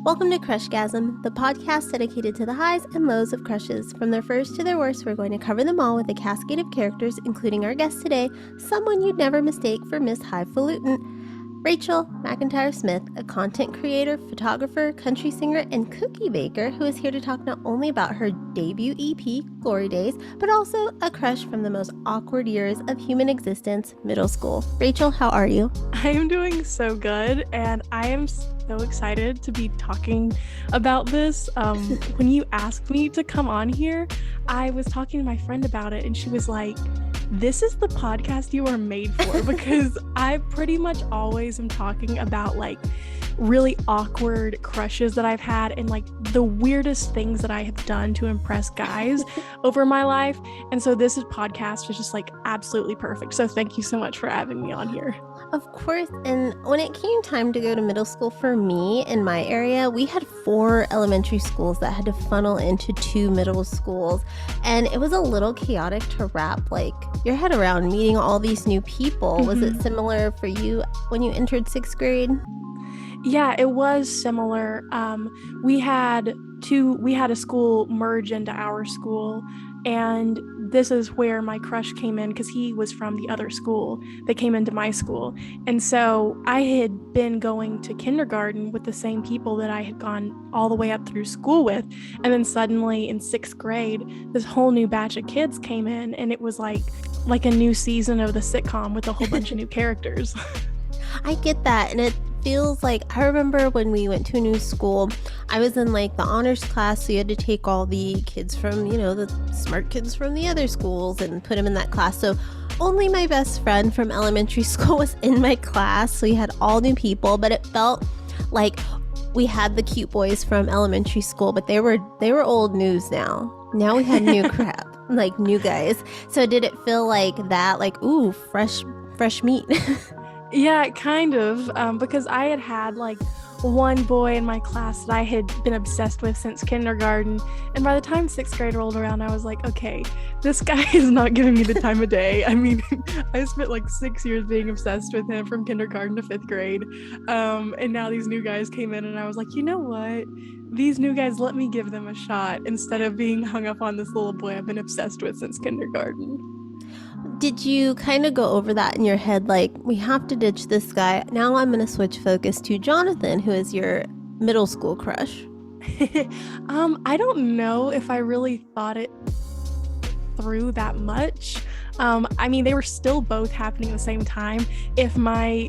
Welcome to Crushgasm, the podcast dedicated to the highs and lows of crushes. From their first to their worst, we're going to cover them all with a cascade of characters, including our guest today, someone you'd never mistake for Miss Highfalutin, Rachel McIntyre Smith, a content creator, photographer, country singer, and cookie baker who is here to talk not only about her debut EP, Glory Daze, but also a crush from the most awkward years of human existence, middle school. Rachel, how are you? I am doing so good, and I am so excited to be talking about this. When you asked me to come on here, I was talking to my friend about it, and she was like, this is the podcast you are made for, because I pretty much always am talking about like really awkward crushes that I've had and like the weirdest things that I have done to impress guys over my life. And so this podcast is just like absolutely perfect. So thank you so much for having me on here. Of course. And when it came time to go to middle school for me in my area, we had 4 elementary schools that had to funnel into 2 middle schools. And it was a little chaotic to wrap like your head around meeting all these new people. Was it similar for you when you entered 6th grade? Yeah, it was similar. We had a school merge into our school, and this is where my crush came in because he was from the other school that came into my school. And so I had been going to kindergarten with the same people that I had gone all the way up through school with. And then suddenly in 6th grade, this whole new batch of kids came in, and it was like a new season of the sitcom with a whole bunch of new characters. I get that. And it feels like, I remember when we went to a new school, I was in like the honors class, so you had to take all the kids from, the smart kids from the other schools and put them in that class. So only my best friend from elementary school was in my class, so we had all new people, but it felt like we had the cute boys from elementary school, but they were old news now. Now we had new crap, like new guys. So did it feel like that, like, ooh, fresh meat? Yeah, kind of, because I had like one boy in my class that I had been obsessed with since kindergarten, and by the time 6th grade rolled around, I was like, okay, this guy is not giving me the time of day. I mean, I spent like 6 years being obsessed with him from kindergarten to 5th grade, and now these new guys came in, and I was like, you know what? These new guys, let me give them a shot instead of being hung up on this little boy I've been obsessed with since kindergarten. Did you kind of go over that in your head, like, we have to ditch this guy? Now I'm going to switch focus to Jonathan, who is your middle school crush. I don't know if I really thought it through that much. I mean, they were still both happening at the same time. If my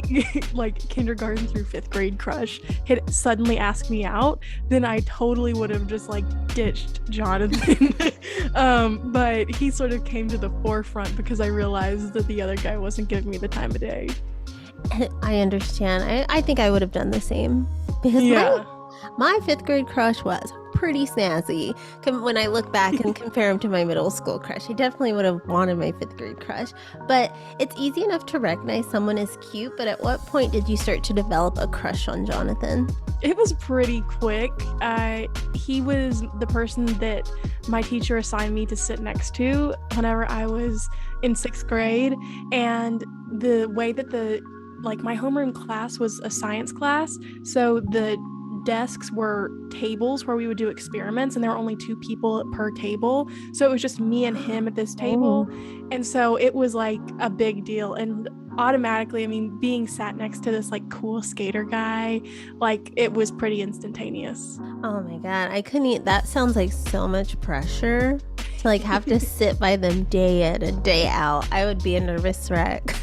like kindergarten through 5th grade crush had suddenly asked me out, then I totally would have just like ditched Jonathan. But he sort of came to the forefront because I realized that the other guy wasn't giving me the time of day. I understand. I think I would have done the same, because my 5th grade crush was pretty snazzy. When I look back and compare him to my middle school crush, I definitely would have wanted my 5th grade crush. But it's easy enough to recognize someone as cute, but at what point did you start to develop a crush on Jonathan? It was pretty quick. He was the person that my teacher assigned me to sit next to whenever I was in 6th grade, and the way that my homeroom class was a science class, so the desks were tables where we would do experiments, and there were only 2 people per table, so it was just me and him at this table. And so it was like a big deal, and automatically, I mean, being sat next to this like cool skater guy, like it was pretty instantaneous. Oh my god, I couldn't. That sounds like so much pressure to like have to sit by them day in and day out. I would be a nervous wreck.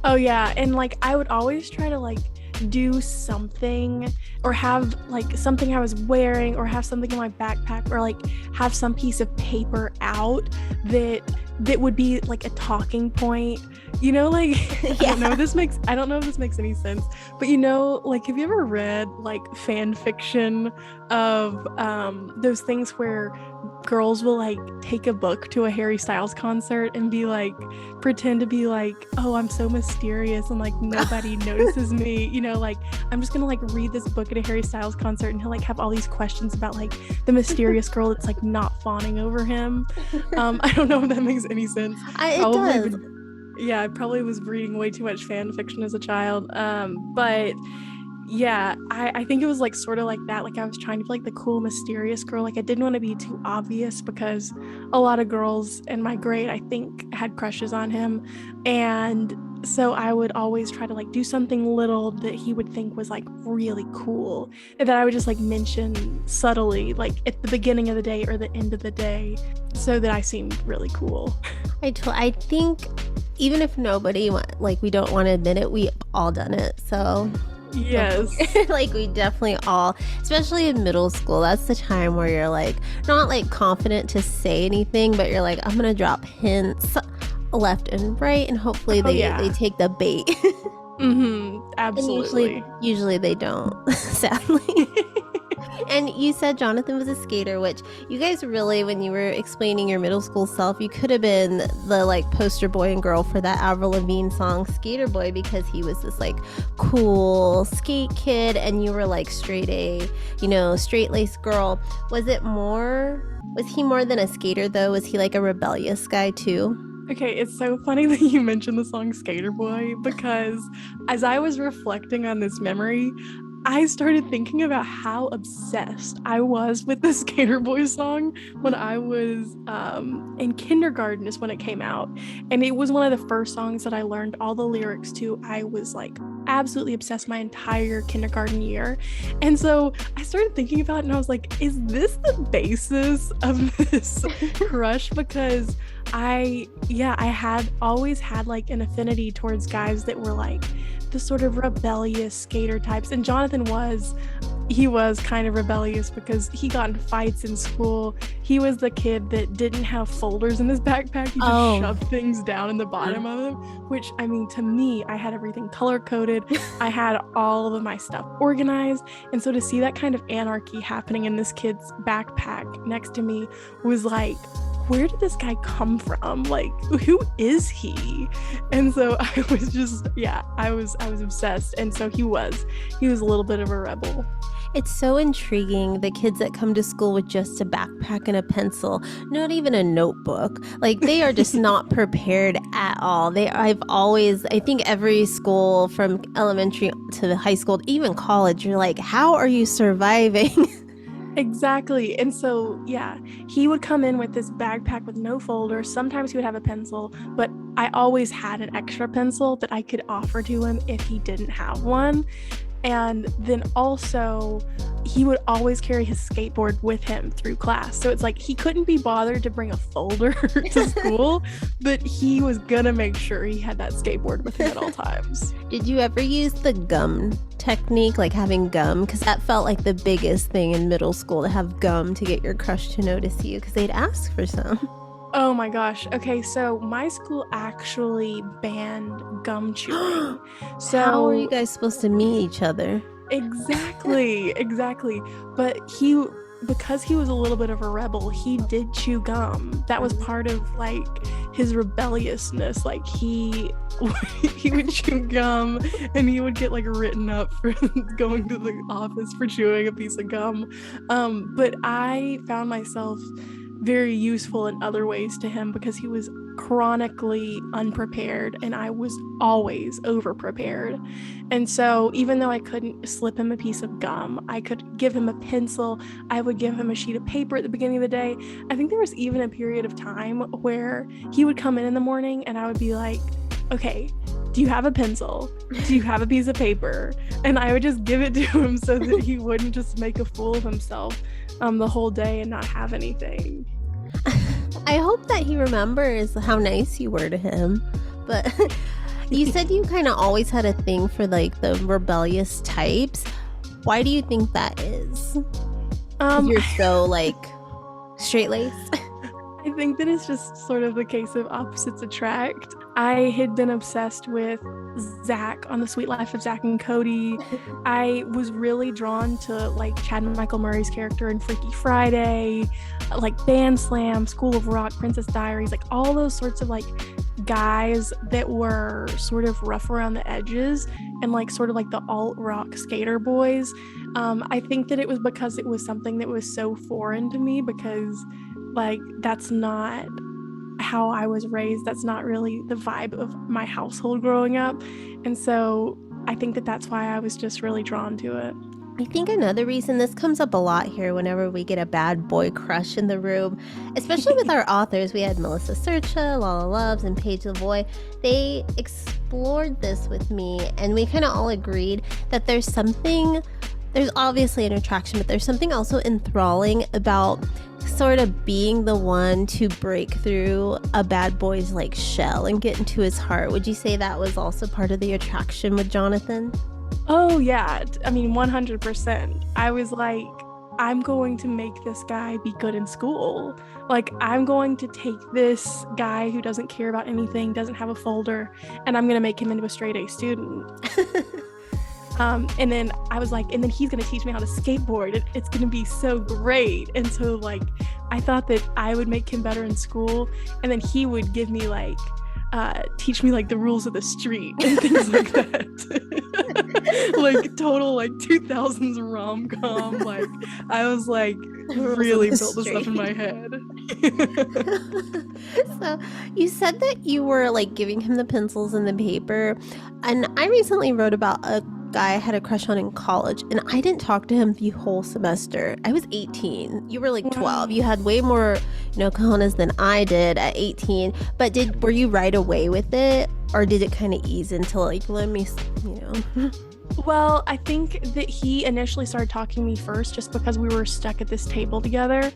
Oh yeah, and like I would always try to like do something, or have like something I was wearing, or have something in my backpack, or like have some piece of paper out that would be like a talking point, like I don't know if this makes any sense, but like, have you ever read like fan fiction of those things where girls will like take a book to a Harry Styles concert and be like, pretend to be like, oh, I'm so mysterious and like nobody notices me, like I'm just gonna like read this book at a Harry Styles concert, and he'll like have all these questions about like the mysterious girl that's like not fawning over him. I don't know if that makes any sense. It does. I probably was reading way too much fan fiction as a child, but yeah, I think it was like sort of like that. Like I was trying to be like the cool, mysterious girl. Like I didn't want to be too obvious because a lot of girls in my grade, I think, had crushes on him. And so I would always try to like do something little that he would think was like really cool. And that I would just like mention subtly, like at the beginning of the day or the end of the day, so that I seemed really cool. I think even if nobody like we don't want to admit it, we all done it. So Yes. like we definitely all, especially in middle school, that's the time where you're like not like confident to say anything, but you're like, I'm gonna drop hints left and right, and hopefully Oh, they yeah. they take the bait. Mm-hmm. And Absolutely. usually they don't, sadly. And you said Jonathan was a skater, which you guys really, when you were explaining your middle school self, you could have been the like poster boy and girl for that Avril Lavigne song Skater Boy, because he was this like cool skate kid and you were like straight A, straight laced girl. Was he more than a skater though? Was he like a rebellious guy too? Okay, it's so funny that you mentioned the song Skater Boy because as I was reflecting on this memory, I started thinking about how obsessed I was with the Skater Boy song when I was in kindergarten, is when it came out. And it was one of the first songs that I learned all the lyrics to. I was like absolutely obsessed my entire kindergarten year. And so I started thinking about it and I was like, is this the basis of this crush? Because I had always had like an affinity towards guys that were like the sort of rebellious skater types. And Jonathan he was kind of rebellious because he got in fights in school. He was the kid that didn't have folders in his backpack. He just shoved things down in the bottom of them, which, I mean, to me, I had everything color coded. I had all of my stuff organized. And so to see that kind of anarchy happening in this kid's backpack next to me was like, where did this guy come from? Like, who is he? And so I was just, I was obsessed. And so he was a little bit of a rebel. It's so intriguing, the kids that come to school with just a backpack and a pencil, not even a notebook. Like they are just not prepared at all. I think every school from elementary to the high school, even college, you're like, how are you surviving? Exactly. And so, he would come in with this backpack with no folder. Sometimes he would have a pencil, but I always had an extra pencil that I could offer to him if he didn't have one. And then also, he would always carry his skateboard with him through class. So it's like he couldn't be bothered to bring a folder to school, but he was gonna make sure he had that skateboard with him at all times. Did you ever use the gum technique, like having gum? Because that felt like the biggest thing in middle school, to have gum to get your crush to notice you, because they'd ask for some. Oh my gosh. Okay, so my school actually banned gum chewing. So how are you guys supposed to meet each other? Exactly. But because he was a little bit of a rebel, he did chew gum. That was part of like his rebelliousness. Like he would chew gum and he would get like written up for going to the office for chewing a piece of gum. But I found myself very useful in other ways to him because he was chronically unprepared and I was always over prepared. And so even though I couldn't slip him a piece of gum, I could give him a pencil. I would give him a sheet of paper at the beginning of the day. I think there was even a period of time where he would come in the morning and I would be like, okay, do you have a pencil? Do you have a piece of paper? And I would just give it to him so that he wouldn't just make a fool of himself the whole day and not have anything. I hope that he remembers how nice you were to him. But you said you kind of always had a thing for like the rebellious types. Why do you think that is? You're so like straight-laced. I think that it's just sort of the case of opposites attract. I had been obsessed with Zach on The Sweet Life of Zach and Cody. I was really drawn to like Chad Michael Murray's character in Freaky Friday, like Band Slam, School of Rock, Princess Diaries, like all those sorts of like guys that were sort of rough around the edges and like sort of like the alt rock skater boys. I think that it was because it was something that was so foreign to me because like that's not how I was raised. That's not really the vibe of my household growing up. And so I think that that's why I was just really drawn to it. I think another reason this comes up a lot here whenever we get a bad boy crush in the room, especially with our authors. We had Melissa Searcha, Lala Loves, and Paige Lavoie. They explored this with me, and we kind of all agreed that there's obviously an attraction, but there's something also enthralling about sort of being the one to break through a bad boy's like shell and get into his heart. Would you say that was also part of the attraction with Jonathan? Oh, yeah. I mean, 100%. I was like, I'm going to make this guy be good in school. Like, I'm going to take this guy who doesn't care about anything, doesn't have a folder, and I'm going to make him into a straight A student. And then I was like, and then he's going to teach me how to skateboard. It's going to be so great. And so, like, I thought that I would make him better in school, and then he would give me, like, teach me like the rules of the street and things like that. Like total like 2000s rom-com. Like I was like really built this up in my head. So you said that you were like giving him the pencils and the paper, and I recently wrote about a guy I had a crush on in college, and I didn't talk to him the whole semester. I was 18. You were like 12. You had way more, cojones than I did at 18. But were you right away with it, or did it kind of ease into like, let me, Well, I think that he initially started talking to me first just because we were stuck at this table together.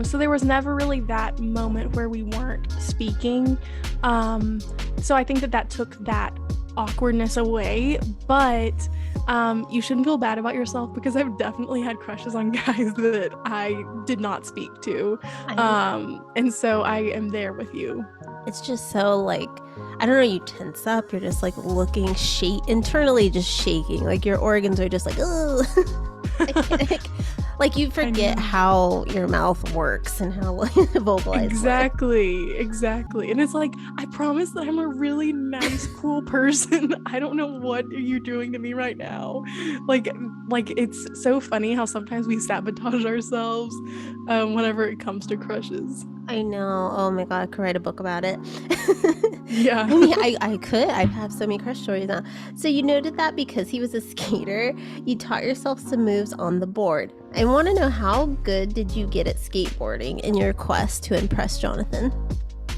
So there was never really that moment where we weren't speaking. So I think that took that awkwardness away, but you shouldn't feel bad about yourself, because I've definitely had crushes on guys that I did not speak to. And so I am there with you. It's just so like, I don't know, you tense up, you're just like looking internally just shaking, like your organs are just like, oh. Like you forget how your mouth works and how vocalized. Exactly. And it's like, I promise that I'm a really nice, cool person. I don't know what you're doing to me right now. Like it's so funny how sometimes we sabotage ourselves whenever it comes to crushes. I know. Oh my God, I could write a book about it. Yeah. I mean, I could. I have so many crush stories now. So you noted that because he was a skater, you taught yourself some moves on the board. I want to know, how good did you get at skateboarding in your quest to impress Jonathan?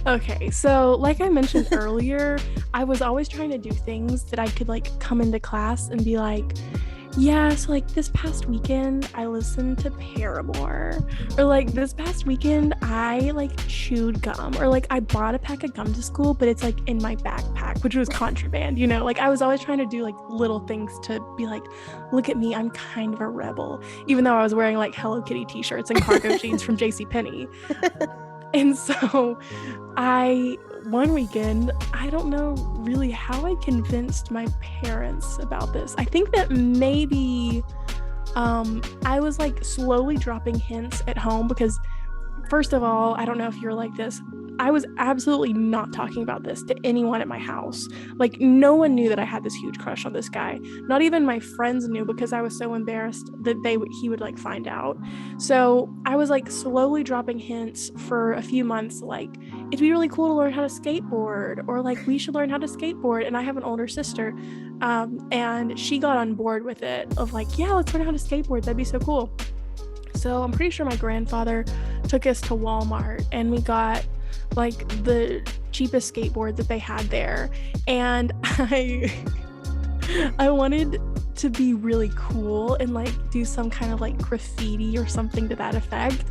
Okay, so like I mentioned earlier, I was always trying to do things that I could like come into class and be like, yeah, so like this past weekend I listened to Paramore, or like this past weekend I like chewed gum, or like I brought a pack of gum to school, but it's like in my backpack, which was contraband, like I was always trying to do like little things to be like, look at me, I'm kind of a rebel, even though I was wearing like Hello Kitty t-shirts and cargo jeans from JCPenney. And so one weekend, I don't know really how I convinced my parents about this. I think that maybe I was like slowly dropping hints at home, because first of all, I don't know if you're like this, I was absolutely not talking about this to anyone at my house. Like no one knew that I had this huge crush on this guy. Not even my friends knew, because I was so embarrassed that he would like find out. So I was like slowly dropping hints for a few months, like it'd be really cool to learn how to skateboard, or like we should learn how to skateboard. And I have an older sister, and she got on board with it, of like, yeah, let's learn how to skateboard, that'd be so cool. So I'm pretty sure my grandfather took us to Walmart, and we got like the cheapest skateboard that they had there, and I wanted to be really cool and like do some kind of like graffiti or something to that effect,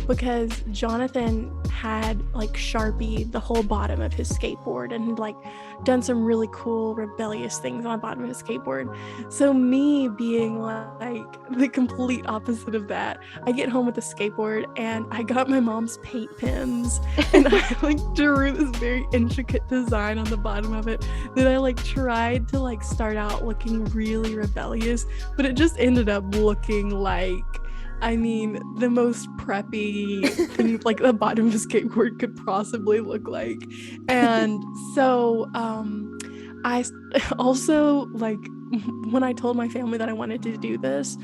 because Jonathan had like Sharpie the whole bottom of his skateboard and like done some really cool rebellious things on the bottom of his skateboard. So me being like the complete opposite of that, I get home with a skateboard and I got my mom's paint pens and I like drew this very intricate design on the bottom of it that I like tried to like start out looking really rebellious, but it just ended up looking like, I mean, the most preppy thing like the bottom of a skateboard could possibly look like. And so I also, like, when I told my family that I wanted to do this,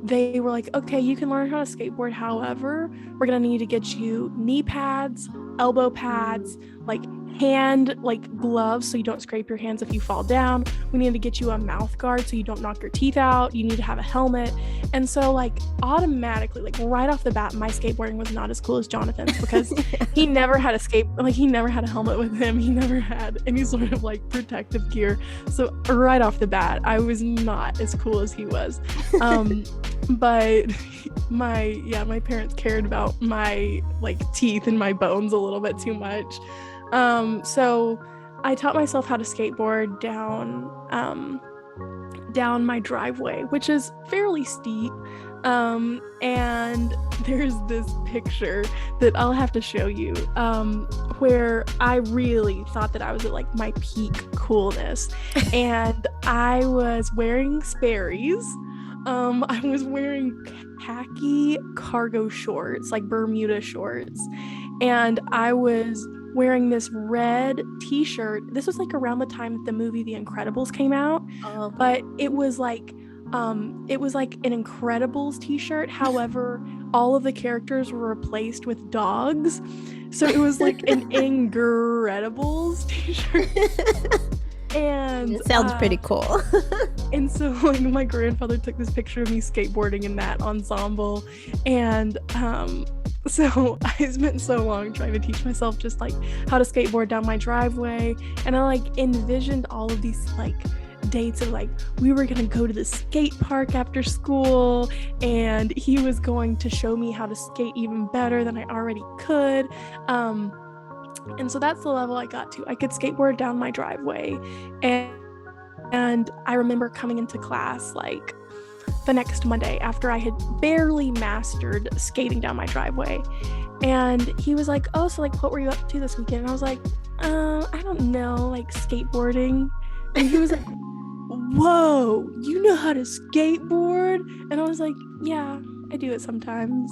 they were like, okay, you can learn how to skateboard, however, we're gonna need to get you knee pads, elbow pads, like hand like gloves so you don't scrape your hands if you fall down. We need to get you a mouth guard so you don't knock your teeth out. You need to have a helmet. And so like automatically, like right off the bat, my skateboarding was not as cool as Jonathan's because he never had he never had a helmet with him. He never had any sort of like protective gear. So right off the bat, I was not as cool as he was. But my parents cared about my like teeth and my bones a little bit too much. So I taught myself how to skateboard down my driveway, which is fairly steep. And there's this picture that I'll have to show you, where I really thought that I was at like my peak coolness. And I was wearing Sperry's. I was wearing khaki cargo shorts, like Bermuda shorts. And I was wearing this red t-shirt. This was like around the time that the movie The Incredibles came out. Oh. But it was like an Incredibles t-shirt. However, all of the characters were replaced with dogs. So it was like an Incredibles t-shirt. And it sounds pretty cool. And so like my grandfather took this picture of me skateboarding in that ensemble. And so I spent so long trying to teach myself just like how to skateboard down my driveway. And I like envisioned all of these like dates of like we were gonna go to the skate park after school and he was going to show me how to skate even better than I already could. And so that's the level I got to. I could skateboard down my driveway. And I remember coming into class like the next Monday after I had barely mastered skating down my driveway. And he was like, oh, so like what were you up to this weekend? And I was like, I don't know, like skateboarding. And he was like, whoa, you know how to skateboard? And I was like, yeah, I do it sometimes.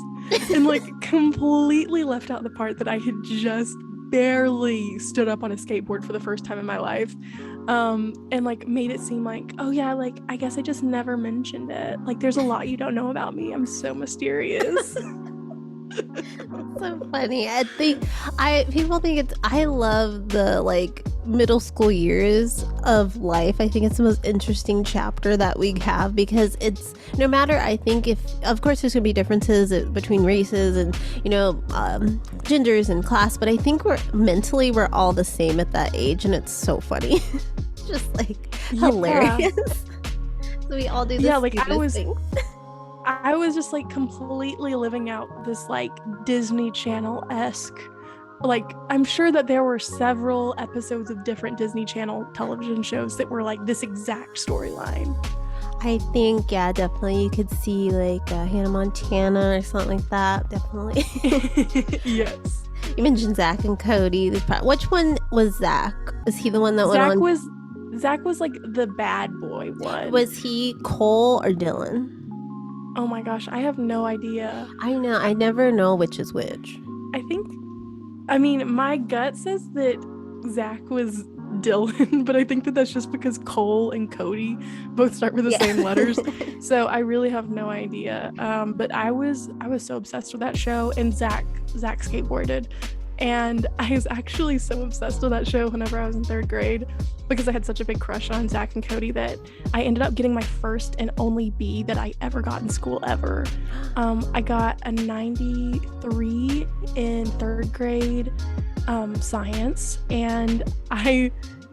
And like completely left out the part that I had just barely stood up on a skateboard for the first time in my life, and like made it seem like, oh yeah, like I guess I just never mentioned it, like there's a lot you don't know about me, I'm so mysterious. So funny. I think I love the like middle school years of life. I think it's the most interesting chapter that we have because it's no matter, I think if of course there's gonna be differences between races and genders and class, but I think we're all the same at that age, and it's so funny. Just like hilarious. So we all do this. Yeah, like I was just like completely living out this like Disney Channel-esque, like I'm sure that there were several episodes of different Disney Channel television shows that were like this exact storyline. I think, yeah, definitely you could see like Hannah Montana or something like that, definitely. Yes. You mentioned Zach and Cody. Which one was Zach? Was he the one that went on? Zach was like the bad boy one. Was he Cole or Dylan? Oh my gosh, I have no idea. I know, I never know which is which. I mean, my gut says that Zach was Dylan, but I think that that's just because Cole and Cody both start with the same letters. So I really have no idea. But I was so obsessed with that show, and Zach skateboarded. And I was actually so obsessed with that show whenever I was in 3rd grade because I had such a big crush on Zach and Cody that I ended up getting my first and only B that I ever got in school ever. I got a 93 in 3rd grade science, and I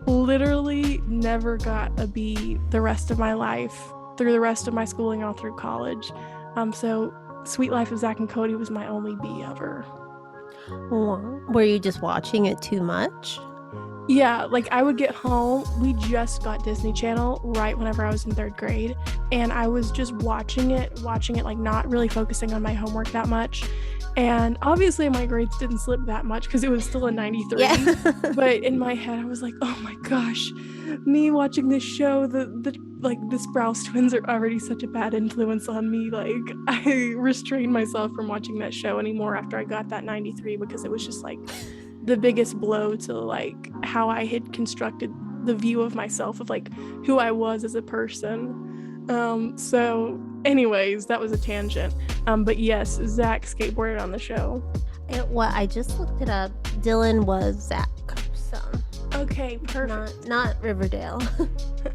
literally never got a B the rest of my life, through the rest of my schooling, all through college. So Sweet Life of Zach and Cody was my only B ever. Were you just watching it too much? Yeah, like I would get home, we just got Disney Channel right whenever I was in 3rd grade, and I was just watching it, like not really focusing on my homework that much. And obviously my grades didn't slip that much because it was still a 93. Yeah. But in my head I was like, oh my gosh, me watching this show, the Sprouse twins are already such a bad influence on me. Like I restrained myself from watching that show anymore after I got that 93 because it was just like the biggest blow to like how I had constructed the view of myself, of like who I was as a person. So anyways, that was a tangent. But yes, Zach skateboarded on the show. I just looked it up. Dylan was Zach. So Okay, perfect. not Riverdale.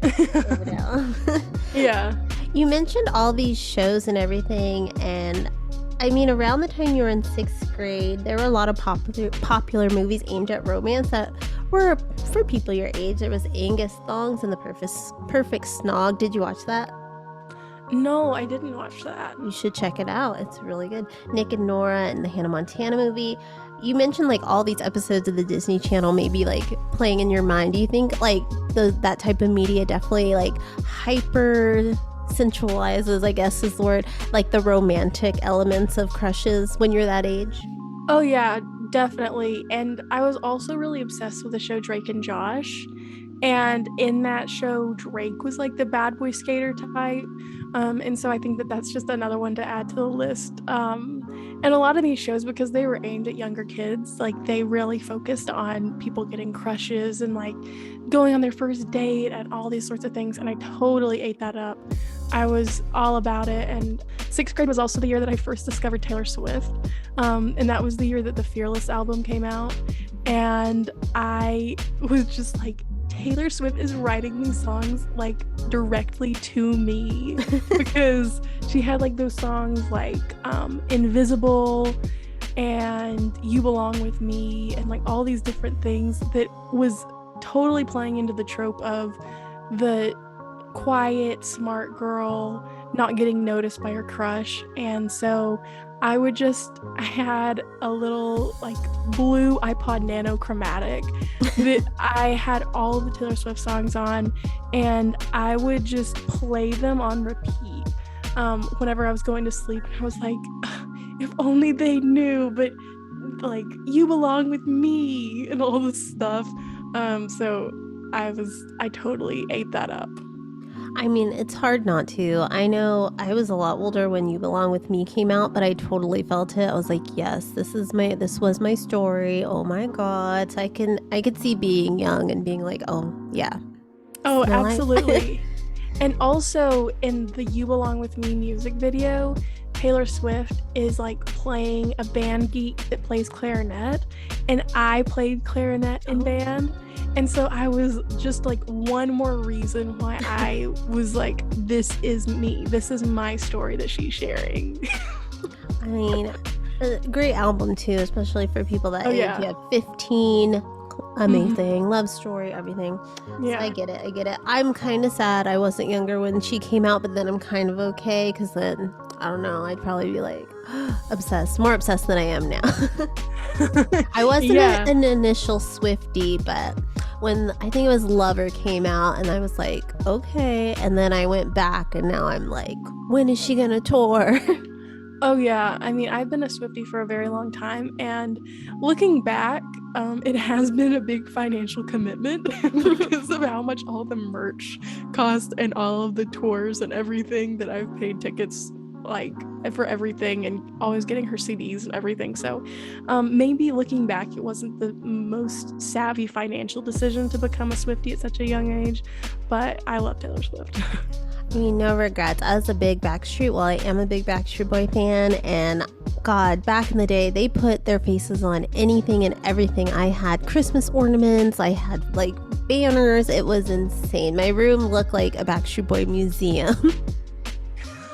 Riverdale. Yeah. You mentioned all these shows and everything, and I mean, around the time you were in 6th grade, there were a lot of popular movies aimed at romance that were for people your age. There was Angus Thongs and The Perfect Snog. Did you watch that? No, I didn't watch that. You should check it out. It's really good. Nick and Nora and the Hannah Montana movie. You mentioned like all these episodes of the Disney Channel maybe like playing in your mind. Do you think like that type of media definitely like hyper sensualizes, I guess is the word, like the romantic elements of crushes when you're that age? Oh yeah, definitely. And I was also really obsessed with the show Drake and Josh. And in that show, Drake was like the bad boy skater type. And so I think that that's just another one to add to the list. And a lot of these shows, because they were aimed at younger kids, like they really focused on people getting crushes and like going on their first date and all these sorts of things. And I totally ate that up. I was all about it. And 6th grade was also the year that I first discovered Taylor Swift. And that was the year that the Fearless album came out. And I was just like, Taylor Swift is writing these songs like directly to me because she had like those songs like Invisible and You Belong With Me and like all these different things that was totally playing into the trope of the quiet, smart girl not getting noticed by her crush. And so I had a little like blue iPod Nano chromatic that I had all of the Taylor Swift songs on, and I would just play them on repeat whenever I was going to sleep. I was like, if only they knew, but like You Belong With Me and all this stuff. So I totally ate that up. I mean, it's hard not to. I know I was a lot older when You Belong With Me came out, but I totally felt it. I was like, yes, this was my story. Oh my God. So I could see being young and being like, oh yeah. Oh, absolutely. And also in the You Belong With Me music video, Taylor Swift is like playing a band geek that plays clarinet, and I played clarinet in band. And so I was just like one more reason why I was like, this is me. This is my story that she's sharing. I mean, a great album too, especially for people that age. Yeah. You have 15, amazing, love story, everything. Yeah. So I get it. I'm kind of sad I wasn't younger when she came out, but then I'm kind of okay because then, I don't know, I'd probably be like more obsessed than I am now. I wasn't an initial Swiftie, but when I think it was Lover came out and I was like, okay. And then I went back and now I'm like, when is she gonna tour? Oh yeah, I mean, I've been a Swiftie for a very long time, and looking back, it has been a big financial commitment because of how much all the merch cost and all of the tours and everything that I've paid tickets like for everything, and always getting her CDs and everything. So maybe looking back, it wasn't the most savvy financial decision to become a Swiftie at such a young age, but I love Taylor Swift. I mean, no regrets. I was a big I am a big Backstreet Boy fan, and God, back in the day, they put their faces on anything and everything. I had Christmas ornaments, I had like banners. It was insane. My room looked like a Backstreet Boy museum.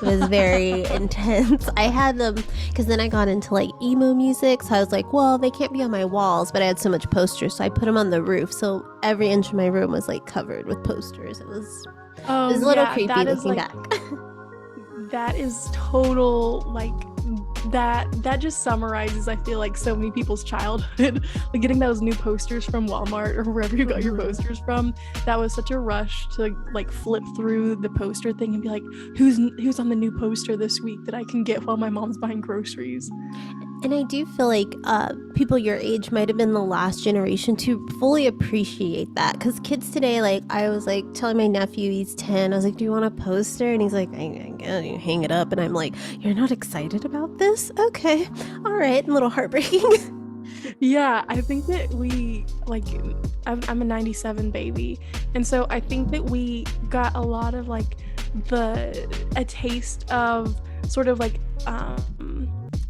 It was very intense. I had them because then I got into like emo music, so I was like, well, they can't be on my walls, but I had so much posters, so I put them on the roof, so every inch of my room was like covered with posters. It was a little creepy looking back. That is total, like, that just summarizes, I feel like, so many people's childhood. Like getting those new posters from Walmart or wherever you got your posters from. That was such a rush to like flip through the poster thing and be like, who's on the new poster this week that I can get while my mom's buying groceries. And I do feel like people your age might have been the last generation to fully appreciate that. Because kids today, like, I was like telling my nephew, he's 10, I was like, do you want a poster? And he's like, I hang it up. And I'm like, you're not excited about this? Okay. All right. A little heartbreaking. Yeah, I think that we, like, I'm a 97 baby. And so I think that we got a lot of, like, a taste of sort of, like,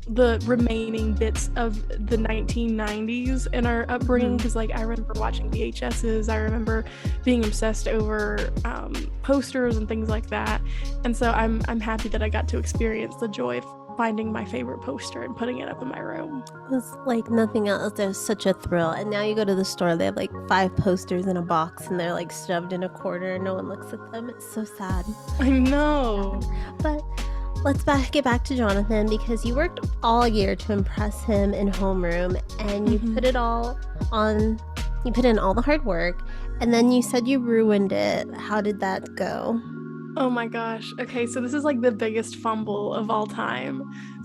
the remaining bits of the 1990s in our upbringing, because like I remember watching VHSs, I remember being obsessed over posters and things like that, and so I'm happy that I got to experience the joy of finding my favorite poster and putting it up in my room. It was like nothing else. There's such a thrill. And now you go to the store, they have like 5 posters in a box and they're like shoved in a corner and no one looks at them. It's so sad. I know. But let's get back to Jonathan, because you worked all year to impress him in homeroom, and you put it all on, you put in all the hard work, and then you said you ruined it. How did that go? Oh my gosh. Okay, so this is like the biggest fumble of all time.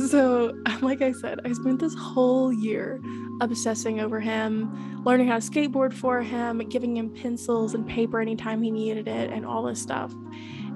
So, like I said, I spent this whole year obsessing over him, learning how to skateboard for him, giving him pencils and paper anytime he needed it, and all this stuff.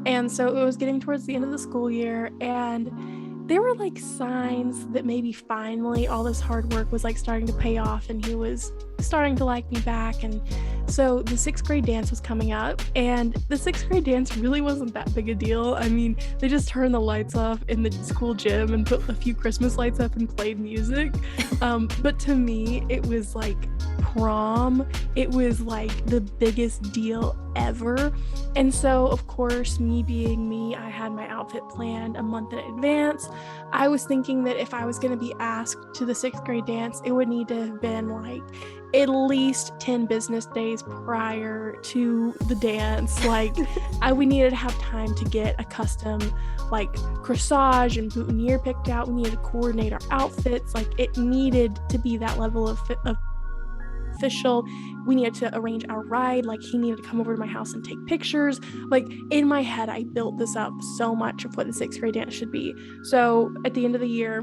And so it was getting towards the end of the school year, and there were like signs that maybe finally all this hard work was like starting to pay off and he was starting to like me back. And so the 6th grade dance was coming up, and the 6th grade dance really wasn't that big a deal. I mean, they just turned the lights off in the school gym and put a few Christmas lights up and played music. But to me, it was like prom. It was like the biggest deal ever. And so, of course, me being me, I had my outfit planned a month in advance. I was thinking that if I was going to be asked to the 6th grade dance, it would need to have been like at least 10 business days prior to the dance. Like, we needed to have time to get a custom like corsage and boutonniere picked out. We needed to coordinate our outfits. Like, it needed to be that level of official. We needed to arrange our ride. Like, he needed to come over to my house and take pictures. Like, in my head, I built this up so much of what the 6th grade dance should be. So at the end of the year,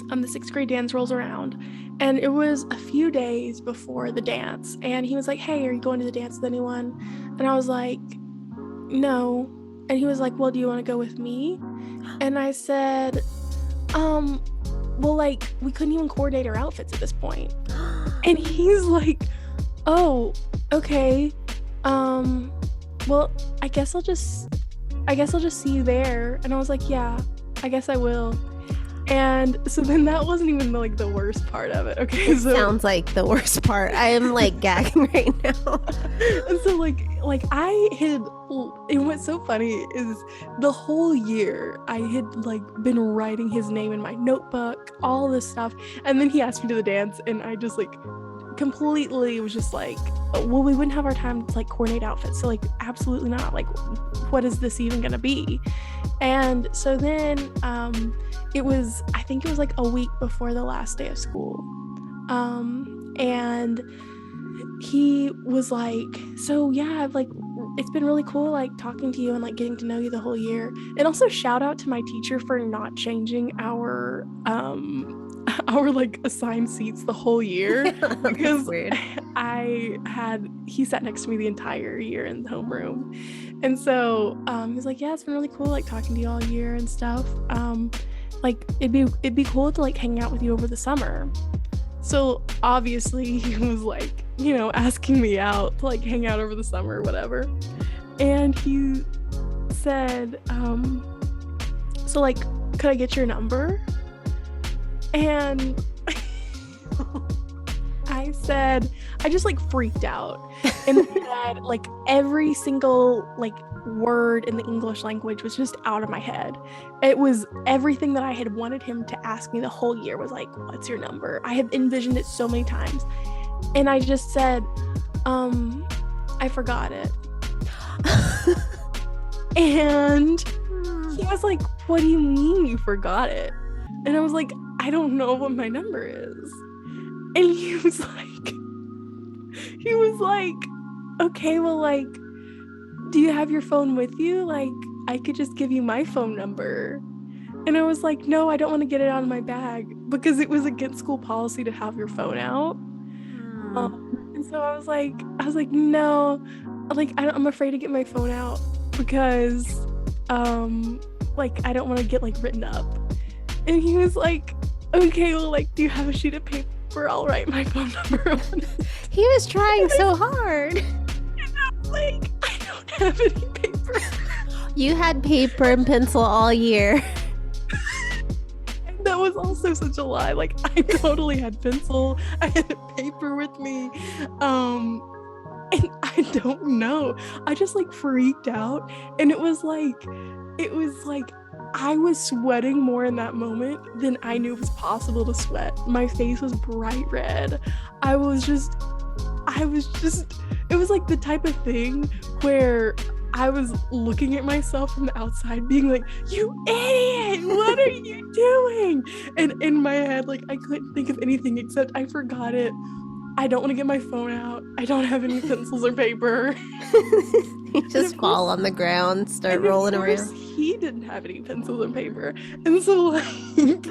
the 6th grade dance rolls around, and it was a few days before the dance, and he was like, "Hey, are you going to the dance with anyone?" And I was like, "No." And he was like, "Well, do you want to go with me?" And I said, well, like, we couldn't even coordinate our outfits at this point. And he's like, "Oh, okay. Well, I guess I'll just see you there." And I was like, "Yeah, I guess I will." And so then that wasn't even like the worst part of it. Okay, It sounds like the worst part. I am like gagging right now. And so like I had, and what's so funny is the whole year I had like been writing his name in my notebook, all this stuff, and then he asked me to the dance, and I just like completely was just like, well, we wouldn't have our time to like coordinate outfits, so like absolutely not. Like, what is this even gonna be? And so then I think it was like a week before the last day of school, and he was like, "So yeah, like, it's been really cool like talking to you and like getting to know you the whole year." And also shout out to my teacher for not changing our like assigned seats the whole year, because he sat next to me the entire year in the homeroom. And so he was like, "Yeah, it's been really cool like talking to you all year and stuff. Like, it'd be cool to like hang out with you over the summer." So obviously he was like, you know, asking me out to like hang out over the summer or whatever. And he said, "So like, could I get your number?" And I said, I just like freaked out, and said like every single like word in the English language was just out of my head. It was everything that I had wanted him to ask me the whole year was like, "What's your number?" I have envisioned it so many times, and I just said, "I forgot it." And he was like, "What do you mean you forgot it?" And I was like, "I don't know what my number is." And he was like, "Okay, well, like, do you have your phone with you? Like, I could just give you my phone number." And I was like, "No, I don't want to get it out of my bag," because it was against school policy to have your phone out. And so I was like, "No, like, I'm afraid to get my phone out because, like, I don't want to get like written up." And he was like, "Okay, well, like, do you have a sheet of paper? I'll write my phone number on it." He was trying so hard. And I was like, "I don't have any paper." You had paper and pencil all year. And the that was also such a lie. Like, I totally had pencil, I had paper with me, and I don't know, I just like freaked out, and it was like I was sweating more in that moment than I knew was possible to sweat. My face was bright red. I was just it was like the type of thing where I was looking at myself from the outside being like, you idiot, what are you doing? And in my head, like, I couldn't think of anything except I forgot it. I don't want to get my phone out. I don't have any pencils or paper. You just fall on the ground, start rolling around. He didn't have any pencils and paper. And so, like,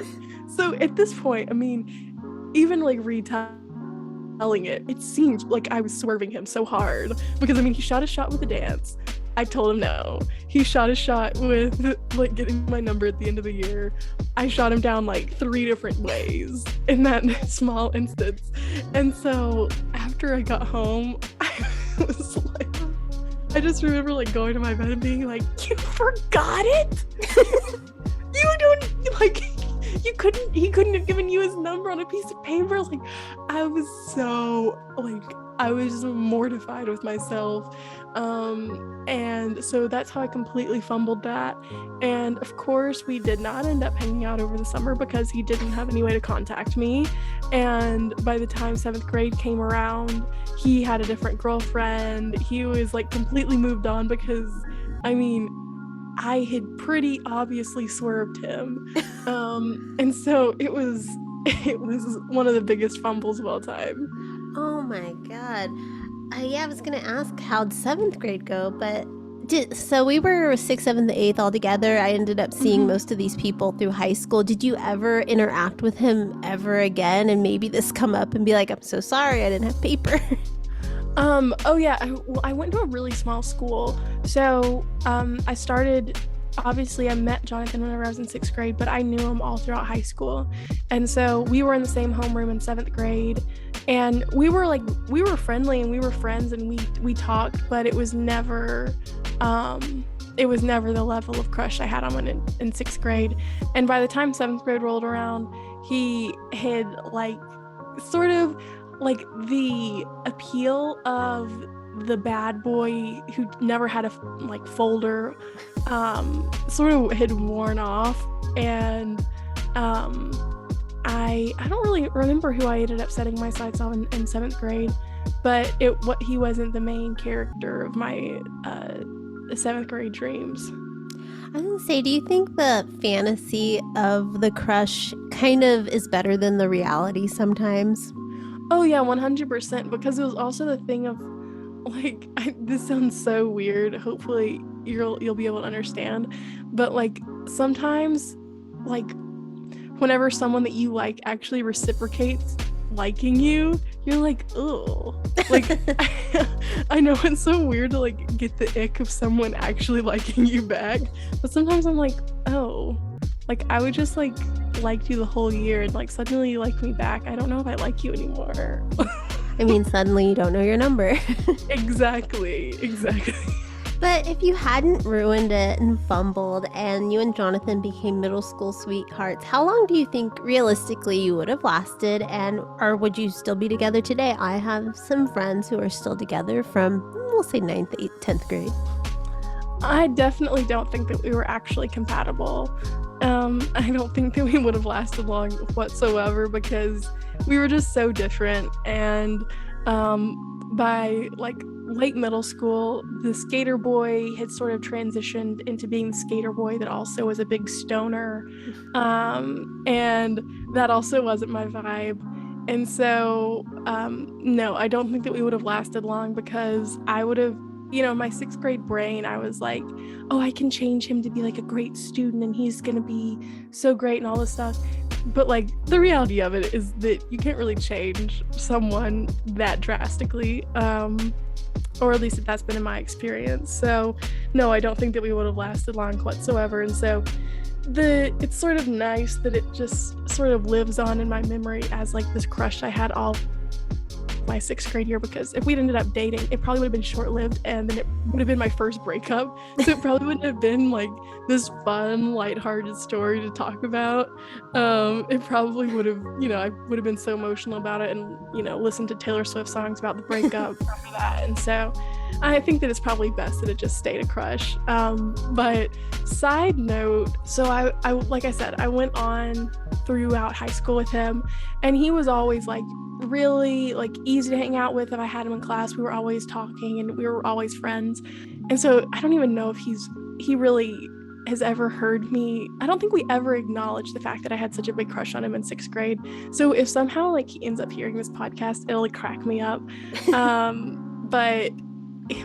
so at this point, I mean, even like retelling it seemed like I was swerving him so hard because, I mean, he shot a shot with a dance. I told him no. He shot a shot with like getting my number at the end of the year. I shot him down like 3 different ways in that small instance. And so after I got home, I was like, I just remember like going to my bed and being like, you forgot it? You don't, like, he couldn't have given you his number on a piece of paper. Like, I was so, like, I was just mortified with myself. And so that's how I completely fumbled that. And of course, we did not end up hanging out over the summer because he didn't have any way to contact me. And by the time 7th grade came around, he had a different girlfriend. He was like completely moved on because, I mean, I had pretty obviously swerved him. And so it was one of the biggest fumbles of all time. Oh my God. Yeah, I was gonna ask how'd 7th grade go, but so we were 6th, 7th, 8th all together. I ended up seeing most of these people through high school. Did you ever interact with him ever again? And maybe this come up and be like, I'm so sorry, I didn't have paper. Oh yeah, I went to a really small school. So obviously I met Jonathan whenever I was in 6th grade, but I knew him all throughout high school. And so we were in the same homeroom in 7th grade, and we were friendly and we were friends and we talked, but it was never the level of crush I had on him in 6th grade. And by the time 7th grade rolled around, he had like sort of like the appeal of the bad boy who never had a like folder sort of had worn off. And I don't really remember who I ended up setting my sights on in 7th grade, but he wasn't the main character of my 7th grade dreams. I was gonna say, do you think the fantasy of the crush kind of is better than the reality sometimes? Oh yeah, 100%, because it was also the thing of like, this sounds so weird, hopefully you'll be able to understand, but like sometimes, like, whenever someone that you like actually reciprocates liking you, you're like, oh, like, I know it's so weird to like get the ick of someone actually liking you back, but sometimes I'm like, oh, like, I would just like liked you the whole year and like suddenly you like me back. I don't know if I like you anymore. I mean, suddenly you don't know your number. Exactly. But if you hadn't ruined it and fumbled and you and Jonathan became middle school sweethearts, how long do you think realistically you would have lasted, or would you still be together today? I have some friends who are still together from, we'll say 9th, 8th, 10th grade. I definitely don't think that we were actually compatible. I don't think that we would have lasted long whatsoever because we were just so different. And by like late middle school, the skater boy had sort of transitioned into being the skater boy that also was a big stoner. And that also wasn't my vibe. And so, no, I don't think that we would have lasted long because I would have, my 6th grade brain, I was like, oh, I can change him to be like a great student and he's going to be so great and all this stuff. But like the reality of it is that you can't really change someone that drastically, or at least that's been in my experience. So no, I don't think that we would have lasted long whatsoever. And so it's sort of nice that it just sort of lives on in my memory as like this crush I had all my 6th grade year, because if we'd ended up dating, it probably would have been short-lived, and then it would have been my first breakup. So it probably wouldn't have been like this fun, lighthearted story to talk about. It probably would have, I would have been so emotional about it, and listened to Taylor Swift songs about the breakup after that. And so I think that it's probably best that it just stayed a crush. But side note, so I like I said, I went on throughout high school with him, and he was always like really like easy to hang out with. If I had him in class, we were always talking and we were always friends. And so I don't even know if he really has ever heard me. I don't think we ever acknowledged the fact that I had such a big crush on him in 6th grade. So if somehow like he ends up hearing this podcast, it'll like crack me up. But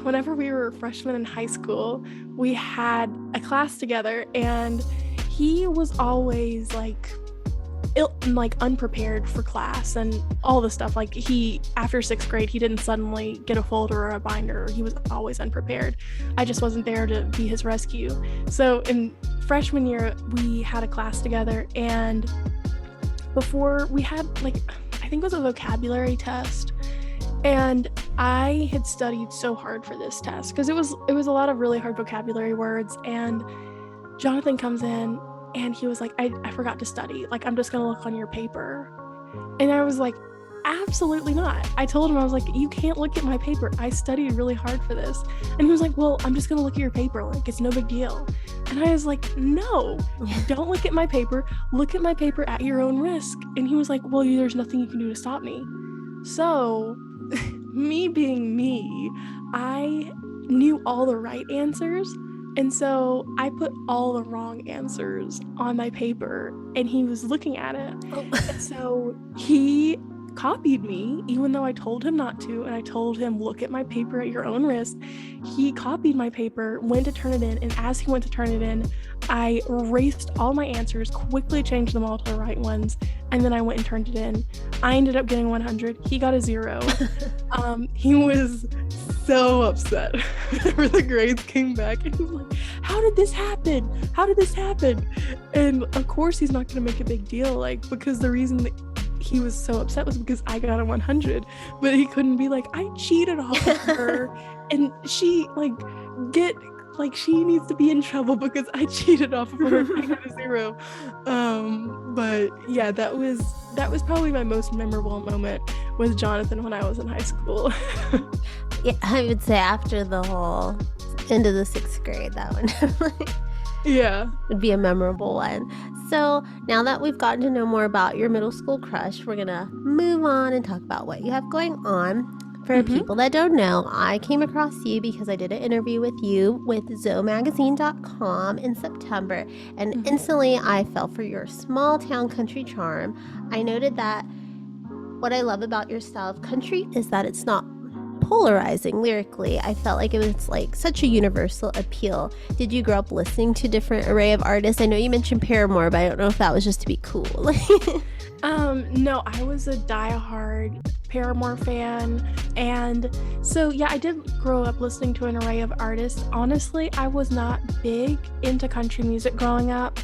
whenever we were freshmen in high school, we had a class together, and he was always like unprepared for class and all the stuff. Like after 6th grade, he didn't suddenly get a folder or a binder. He was always unprepared. I just wasn't there to be his rescue. So in freshman year, we had a class together, and before we had I think it was a vocabulary test. And I had studied so hard for this test because it was a lot of really hard vocabulary words. And Jonathan comes in and he was like, I forgot to study. Like, I'm just going to look on your paper. And I was like, absolutely not. I told him, I was like, you can't look at my paper. I studied really hard for this. And he was like, well, I'm just going to look at your paper. Like, it's no big deal. And I was like, no, don't look at my paper. Look at my paper at your own risk. And he was like, well, there's nothing you can do to stop me. So me being me, I knew all the right answers, and so I put all the wrong answers on my paper, and he was looking at it. And so he copied me, even though I told him not to, and I told him, look at my paper at your own risk. He copied my paper, went to turn it in, and as he went to turn it in, I erased all my answers, quickly changed them all to the right ones, and then I went and turned it in. I ended up getting 100. He got a 0. He was so upset whenever the grades came back, and he was like, how did this happen? How did this happen? And of course he's not going to make a big deal, because the reason that he was so upset was because I got a 100, but he couldn't be like, I cheated off of her and she she needs to be in trouble because I cheated off of her. I got a 0. But yeah, that was probably my most memorable moment with Jonathan when I was in high school. Yeah, I would say after the whole end of the 6th grade, that one would be a memorable one. So now that we've gotten to know more about your middle school crush, we're gonna move on and talk about what you have going on. For people that don't know, I came across you because I did an interview with you with ZoeMagazine.com in September, and instantly I fell for your small town country charm. I noted that what I love about your style of country is that it's not polarizing lyrically. I felt like it was such a universal appeal. Did you grow up listening to a different array of artists? I know you mentioned Paramore, but I don't know if that was just to be cool. No, I was a diehard Paramore fan, and so yeah, I did grow up listening to an array of artists. Honestly, I was not big into country music growing up.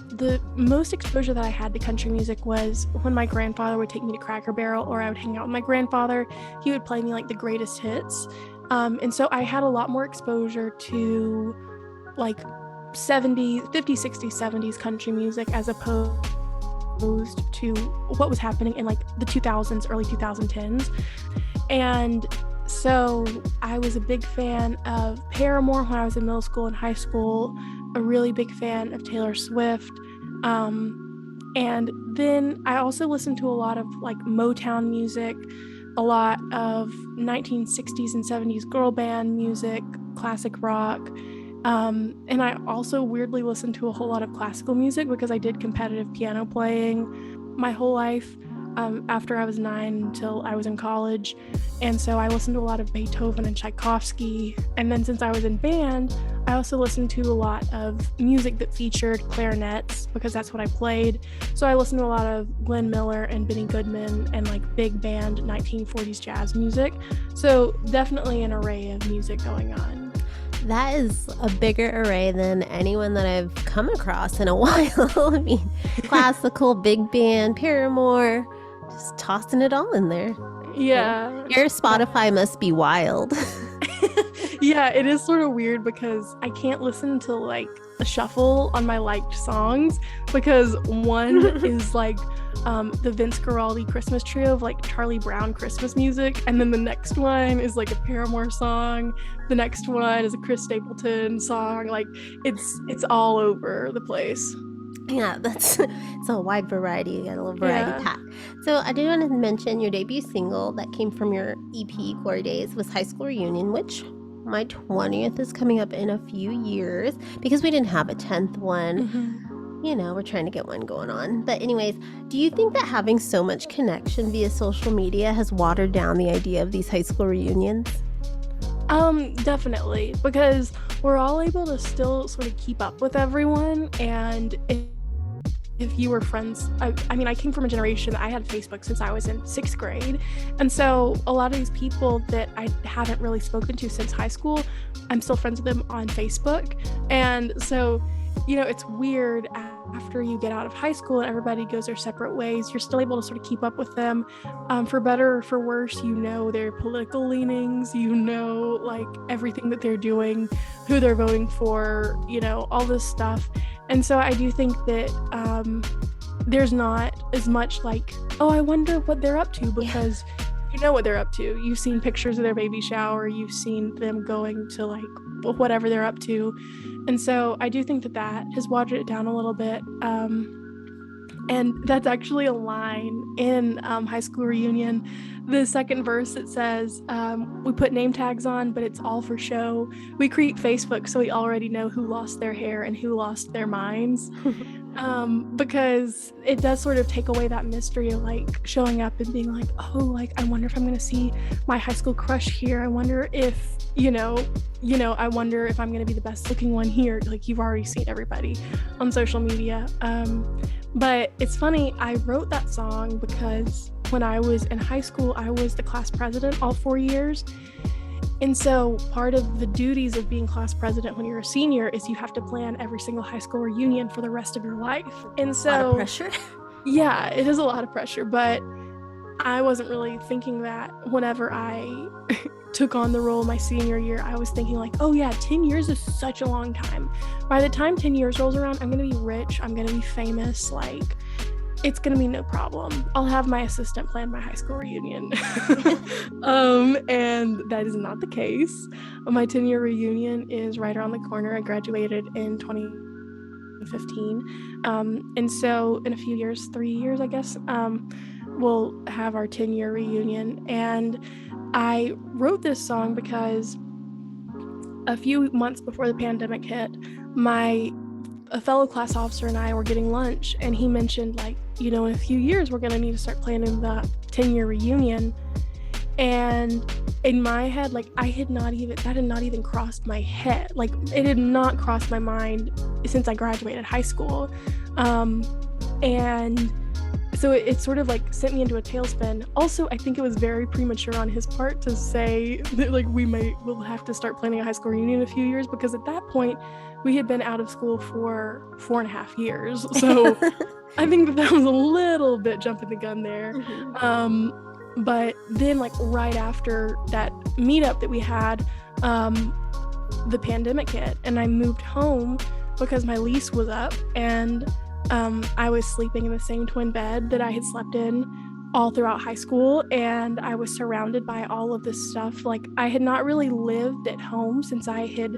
The most exposure that I had to country music was when my grandfather would take me to Cracker Barrel, or I would hang out with my grandfather. He would play me the greatest hits. And so I had a lot more exposure to 50s, 60s, 70s country music as opposed to what was happening in the 2000s, early 2010s. And so I was a big fan of Paramore when I was in middle school and high school, a really big fan of Taylor Swift. And then I also listened to a lot of Motown music, a lot of 1960s and 70s girl band music, classic rock. And I also weirdly listened to a whole lot of classical music because I did competitive piano playing my whole life, after I was 9 until I was in college. And so I listened to a lot of Beethoven and Tchaikovsky. And then since I was in band, I also listened to a lot of music that featured clarinets because that's what I played. So I listened to a lot of Glenn Miller and Benny Goodman and big band 1940s jazz music. So definitely an array of music going on. That is a bigger array than anyone that I've come across in a while. I mean, classical, big band, Paramore, just tossing it all in there. Yeah. Your Spotify must be wild. Yeah, it is sort of weird because I can't listen to like a shuffle on my liked songs because one is like the Vince Guaraldi Christmas trio of like Charlie Brown Christmas music, and then the next one is like a Paramore song, the next one is a Chris Stapleton song. Like it's all over the place. Yeah, it's a wide variety. You got a little variety Yeah. pack. So I do want to mention your debut single that came from your EP, Glory Daze, was High School Reunion, which my 20th is coming up in a few years because we didn't have a 10th one. Mm-hmm. You know, we're trying to get one going on. But anyways, do you think that having so much connection via social media has watered down the idea of these high school reunions? Definitely, because we're all able to still sort of keep up with everyone, and if you were friends, I mean, I came from a generation, I had Facebook since I was in 6th grade, and so a lot of these people that I haven't really spoken to since high school, I'm still friends with them on Facebook. And so, you know, it's weird after you get out of high school and everybody goes their separate ways, you're still able to sort of keep up with them. For better or for worse, you know their political leanings, you know like everything that they're doing, who they're voting for, you know, all this stuff. And so I do think that there's not as much like, oh, I wonder what they're up to, because you know what they're up to. You've seen pictures of their baby shower, you've seen them going to like whatever they're up to. And so I do think that that has watered it down a little bit. And that's actually a line in High School Reunion. The second verse, it says, we put name tags on, but it's all for show. We create Facebook so we already know who lost their hair and who lost their minds. Because it does sort of take away that mystery of like showing up and being like, oh, like I wonder if I'm gonna see my high school crush here. I wonder if, you know, I wonder if I'm gonna be the best looking one here. Like you've already seen everybody on social media. But it's funny, I wrote that song because when I was in high school, I was the class president all 4 years. And so part of the duties of being class president when you're a senior is you have to plan every single high school reunion for the rest of your life. And so, a lot of pressure. Yeah, it is a lot of pressure, but I wasn't really thinking that whenever I took on the role my senior year. I was thinking like, oh yeah, 10 years is such a long time. By the time 10 years rolls around, I'm gonna be rich, I'm gonna be famous, like it's gonna be no problem. I'll have my assistant plan my high school reunion. And that is not the case. My 10-year reunion is right around the corner. I graduated in 2015. And so in a few years, 3 years, I guess, we'll have our 10-year reunion. And I wrote this song because a few months before the pandemic hit, a fellow class officer and I were getting lunch, and he mentioned like, you know, in a few years we're gonna need to start planning the 10-year reunion. And in my head, like that had not even crossed my head. Like it had not crossed my mind since I graduated high school. And so it sort of like sent me into a tailspin. Also, I think it was very premature on his part to say that like we'll have to start planning a high school reunion in a few years, because at that point we had been out of school for 4.5 years. So I think that was a little bit jumping the gun there. Mm-hmm. But then like right after that meetup that we had, the pandemic hit and I moved home because my lease was up, and I was sleeping in the same twin bed that I had slept in all throughout high school, and I was surrounded by all of this stuff. Like I had not really lived at home since I had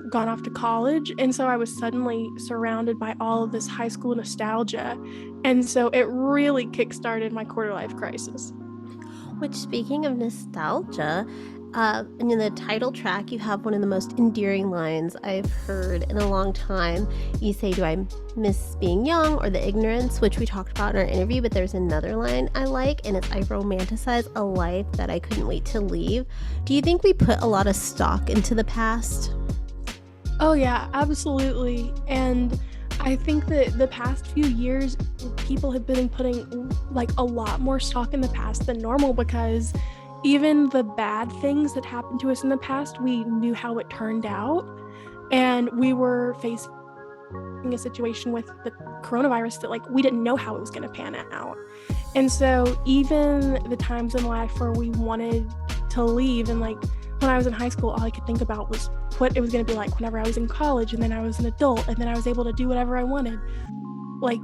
gone off to college, and so I was suddenly surrounded by all of this high school nostalgia, and so it really kickstarted my quarter life crisis. Which, speaking of nostalgia, in the title track, you have one of the most endearing lines I've heard in a long time. You say, "Do I miss being young or the ignorance?" which we talked about in our interview, but there's another line I like, and it's, "I romanticize a life that I couldn't wait to leave." Do you think we put a lot of stock into the past? Oh yeah, absolutely. And I think that the past few years, people have been putting like a lot more stock in the past than normal, because even the bad things that happened to us in the past, we knew how it turned out, and we were faced a situation with the coronavirus that like we didn't know how it was going to pan out. And so even the times in life where we wanted to leave, and like when I was in high school, all I could think about was what it was going to be like whenever I was in college, and then I was an adult, and then I was able to do whatever I wanted. Like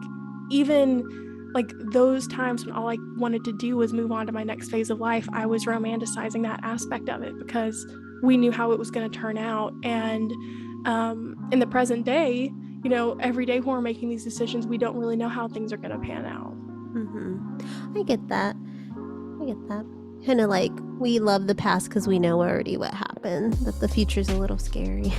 even like those times when all I wanted to do was move on to my next phase of life, I was romanticizing that aspect of it because we knew how it was going to turn out. And in the present day, you know, every day when we're making these decisions, we don't really know how things are going to pan out. I get that. Kind of like we love the past because we know already what happened, but the future's a little scary.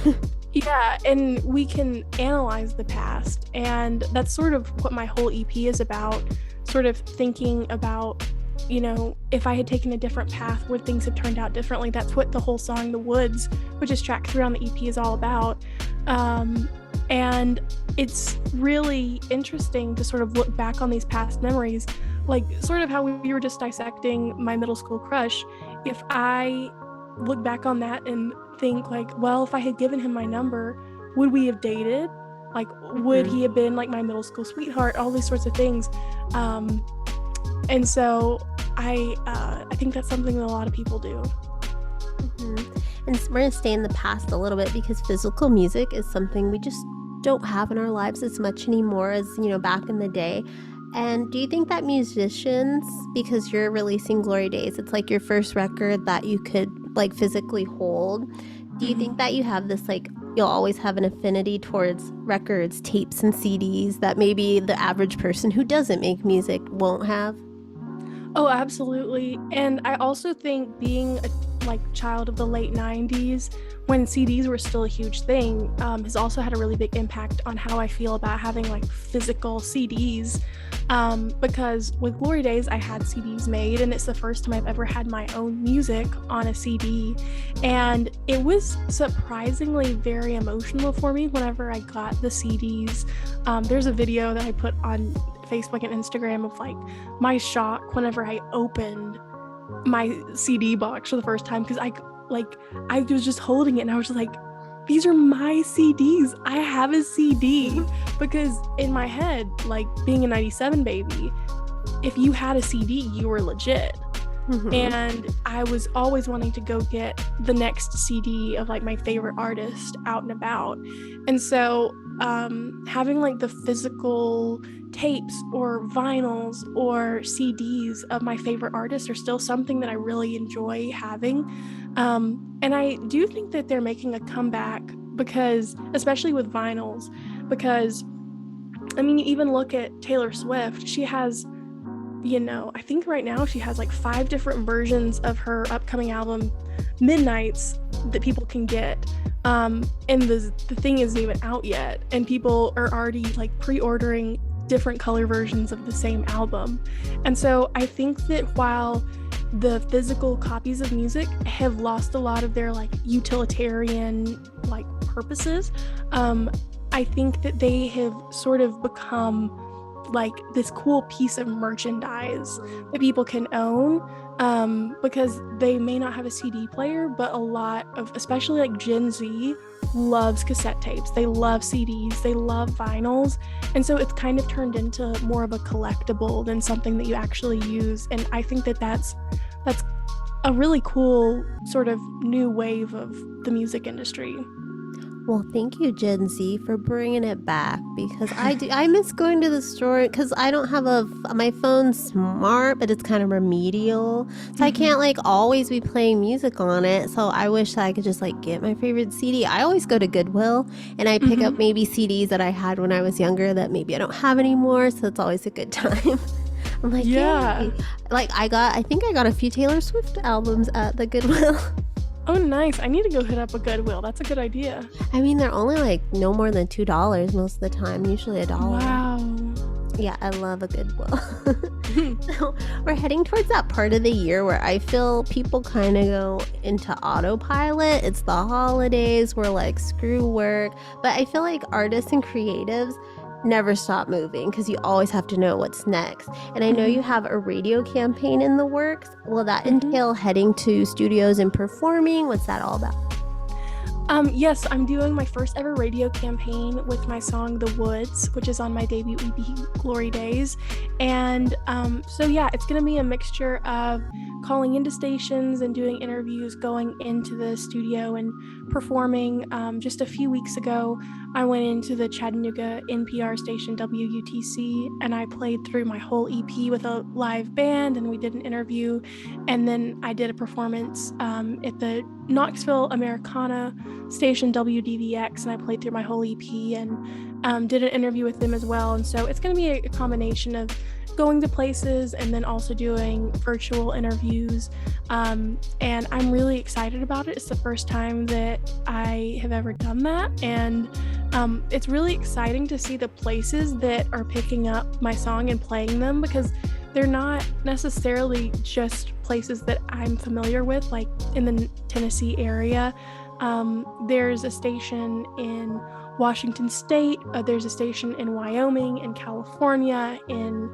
Yeah, and we can analyze the past, and that's sort of what my whole EP is about, sort of thinking about, you know, if I had taken a different path, would things have turned out differently? That's what the whole song The Woods, which is track 3 on the EP, is all about. And it's really interesting to sort of look back on these past memories, like sort of how we were just dissecting my middle school crush. If I look back on that and think like, well, if I had given him my number, would we have dated? Like, would he have been like my middle school sweetheart? All these sorts of things. And so I think that's something that a lot of people do. And we're going to stay in the past a little bit because physical music is something we just don't have in our lives as much anymore as, you know, back in the day. And do you think that musicians, because you're releasing Glory Daze, it's like your first record that you could like physically hold, do you think that you have this like, you'll always have an affinity towards records, tapes, and CDs that maybe the average person who doesn't make music won't have? Oh, absolutely. And I also think being a child of the late 90s, when CDs were still a huge thing, has also had a really big impact on how I feel about having like physical CDs. Because with Glory Daze, I had CDs made, and it's the first time I've ever had my own music on a CD. And it was surprisingly very emotional for me whenever I got the CDs. There's a video that I put on Facebook and Instagram of like my shock whenever I opened my CD box for the first time, because I was just holding it and I was just like, these are my CDs. I have a CD. Because in my head, like being a 97 baby, if you had a CD, you were legit. And I was always wanting to go get the next CD of like my favorite artist out and about. And so having like the physical tapes or vinyls or CDs of my favorite artists are still something that I really enjoy having. And I do think that they're making a comeback, because especially with vinyls, because I mean, you even look at Taylor Swift, she has, you know, I think right now she has like 5 different versions of her upcoming album Midnights that people can get. And the thing isn't even out yet, and people are already like pre-ordering different color versions of the same album. And so I think that while the physical copies of music have lost a lot of their like utilitarian like purposes, I think that they have sort of become like this cool piece of merchandise that people can own, because they may not have a CD player, but a lot of, especially like Gen Z, loves cassette tapes. They love CDs, they love vinyls, and so it's kind of turned into more of a collectible than something that you actually use. And I think that that's a really cool sort of new wave of the music industry. Well, thank you, Gen Z, for bringing it back, because I miss going to the store, because I don't have my phone's smart, but it's kind of remedial, so I can't like always be playing music on it. So I wish I could just like get my favorite CD. I always go to Goodwill and I pick up maybe CDs that I had when I was younger that maybe I don't have anymore, so it's always a good time. I'm like, yeah. Yay. Like I think I got a few Taylor Swift albums at the Goodwill. Oh, nice. I need to go hit up a Goodwill. That's a good idea. I mean, they're only like no more than $2 most of the time, usually $1. Wow. Yeah, I love a Goodwill. So we're heading towards that part of the year where I feel people kind of go into autopilot. It's the holidays. We're like, screw work. But I feel like artists and creatives never stop moving, because you always have to know what's next. And I know you have a radio campaign in the works. Will that entail heading to studios and performing? What's that all about? Yes, I'm doing my first ever radio campaign with my song The Woods, which is on my debut EP, Glory Daze. And so, yeah, it's going to be a mixture of calling into stations and doing interviews, going into the studio and performing. Just a few weeks ago, I went into the Chattanooga NPR station WUTC and I played through my whole EP with a live band, and we did an interview. And then I did a performance at the Knoxville Americana station WDVX, and I played through my whole EP and did an interview with them as well. And so it's going to be a combination of going to places and then also doing virtual interviews. And I'm really excited about it. It's the first time that I have ever done that. And it's really exciting to see the places that are picking up my song and playing them, because they're not necessarily just places that I'm familiar with, like in the Tennessee area. There's a station in Washington State, there's a station in Wyoming, in California, in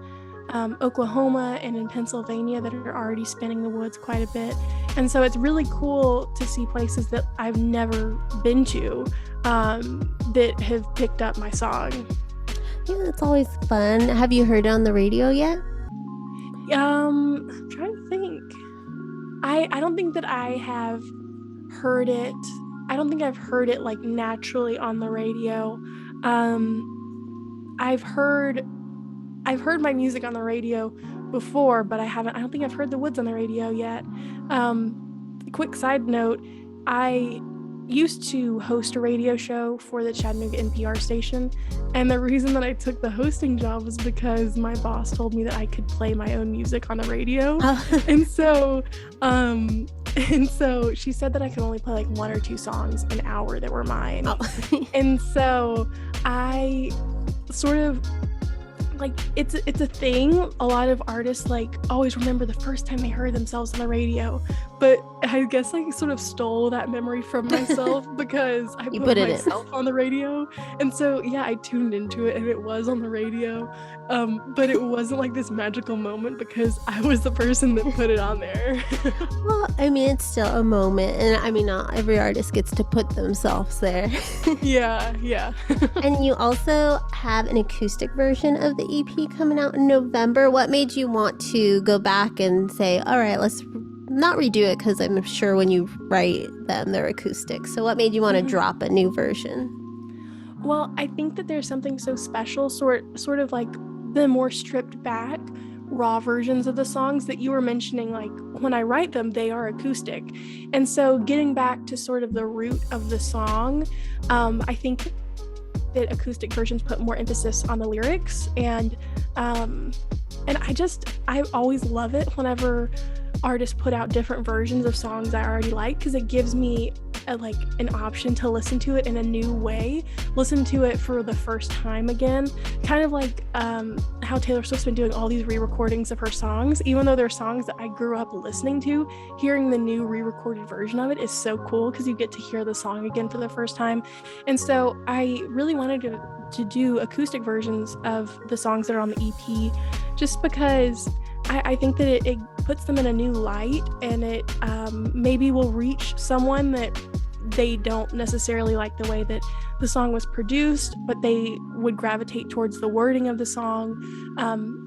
Oklahoma, and in Pennsylvania that are already spinning the woods quite a bit. And so it's really cool to see places that I've never been to that have picked up my song. Yeah, it's always fun. Have you heard it on the radio yet? I'm trying to think. I don't think that I have heard it. I don't think I've heard it like naturally on the radio. I've heard my music on the radio before, but I don't think I've heard The Woods on the radio yet. Quick side note, I used to host a radio show for the Chattanooga NPR station, and the reason that I took the hosting job was because my boss told me that I could play my own music on the radio. And so she said that I could only play like 1 or 2 songs an hour that were mine. And so I sort of like, it's a thing. A lot of artists like always remember the first time they heard themselves on the radio, but I guess I sort of stole that memory from myself because I put myself on the radio. And so yeah, I tuned into it and it was on the radio, but it wasn't like this magical moment because I was the person that put it on there. Well, I mean, it's still a moment, and I mean, not every artist gets to put themselves there. Yeah. And you also have an acoustic version of the EP coming out in November. What made you want to go back and say, all right, let's not redo it, because I'm sure when you write them, they're acoustic. So what made you want to drop a new version? Well, I think that there's something so special, sort of like the more stripped back, raw versions of the songs that you were mentioning. Like when I write them, they are acoustic. And so getting back to sort of the root of the song, I think that acoustic versions put more emphasis on the lyrics. And I always love it whenever artists put out different versions of songs I already like, because it gives me an option to listen to it in a new way, listen to it for the first time again, kind of like how Taylor Swift's been doing all these re-recordings of her songs. Even though they're songs that I grew up listening to, hearing the new re-recorded version of it is so cool because you get to hear the song again for the first time. And so I really wanted to do acoustic versions of the songs that are on the EP, just because I think that it puts them in a new light, and it maybe will reach someone that they don't necessarily like the way that the song was produced, but they would gravitate towards the wording of the song.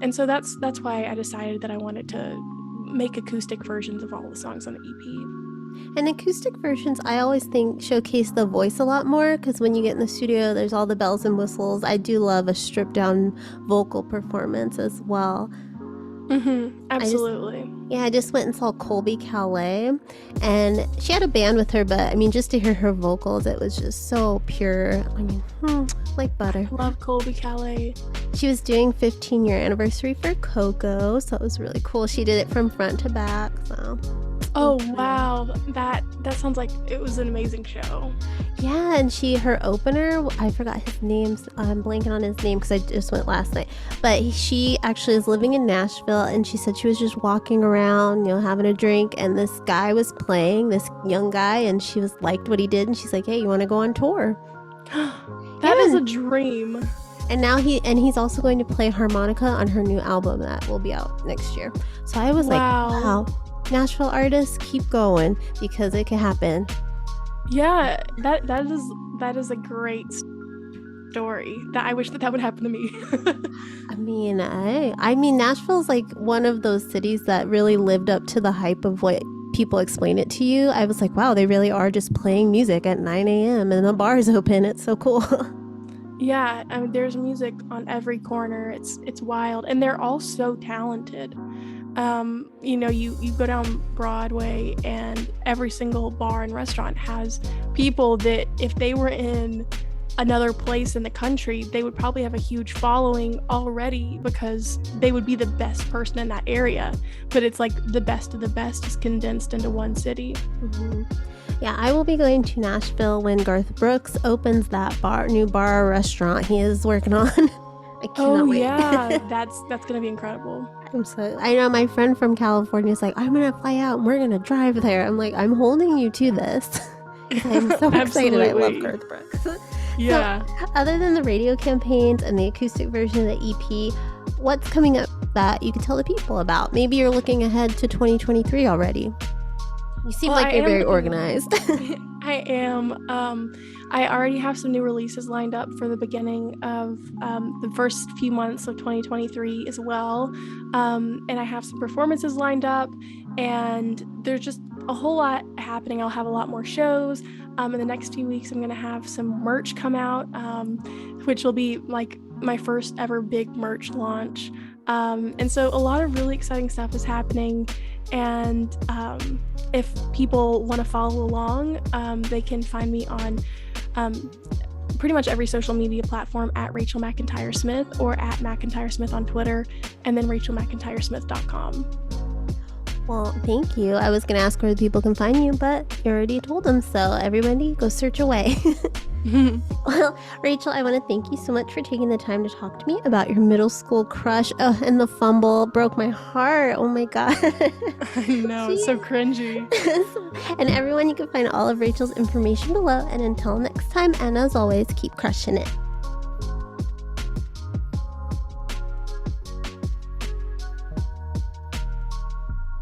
And so that's why I decided that I wanted to make acoustic versions of all the songs on the EP. And acoustic versions, I always think, showcase the voice a lot more, because when you get in the studio, there's all the bells and whistles. I do love a stripped down vocal performance as well. Absolutely. I just went and saw Colby Calais, and she had a band with her, but I mean, just to hear her vocals, it was just so pure. I mean, like butter. Love Colby Calais. She was doing 15-year anniversary for Coco, so it was really cool. She did it from front to back, so. Oh wow, that sounds like it was an amazing show. Yeah, and her opener, I forgot his name. I'm blanking on his name because I just went last night. But she actually is living in Nashville, and she said she was just walking around, having a drink, and this guy was playing, this young guy, and she liked what he did, and she's like, "Hey, you want to go on tour?" That is a dream. And now he's also going to play harmonica on her new album that will be out next year. So I was like, wow. Nashville artists, keep going, because it can happen. Yeah, that is a great story. That I wish that would happen to me. I mean Nashville's like one of those cities that really lived up to the hype of what people explain it to you. I was like, wow, they really are just playing music at 9 a.m. and the bar's open. It's so cool. Yeah, I mean, there's music on every corner. It's wild, and they're all so talented. You go down Broadway, and every single bar and restaurant has people that if they were in another place in the country, they would probably have a huge following already because they would be the best person in that area. But it's like the best of the best is condensed into one city. Mhm. Yeah, I will be going to Nashville when Garth Brooks opens that new bar or restaurant he is working on. I cannot wait. Yeah, that's gonna be incredible. I know my friend from California is like, I'm gonna fly out and we're gonna drive there. I'm like, I'm holding you to this. I'm so excited. I love Garth Brooks. Yeah. So, other than the radio campaigns and the acoustic version of the EP, what's coming up that you could tell the people about? Maybe you're looking ahead to 2023 already. You seem like you're very organized. I am. I already have some new releases lined up for the beginning of the first few months of 2023 as well. And I have some performances lined up, and there's just a whole lot happening. I'll have a lot more shows. In the next few weeks, I'm going to have some merch come out, which will be like my first ever big merch launch. And so a lot of really exciting stuff is happening. And if people want to follow along, they can find me on pretty much every social media platform at Rachel McIntyre Smith or at McIntyre Smith on Twitter, and then RachelMcIntyreSmith.com. Well, thank you. I was going to ask where people can find you, but you already told them, so everybody go search away. Well, Rachel, I want to thank you so much for taking the time to talk to me about your middle school crush. Oh, and the fumble broke my heart. Oh my God. I know, it's so cringy. And everyone, you can find all of Rachel's information below. And until next time, and as always, keep crushing it.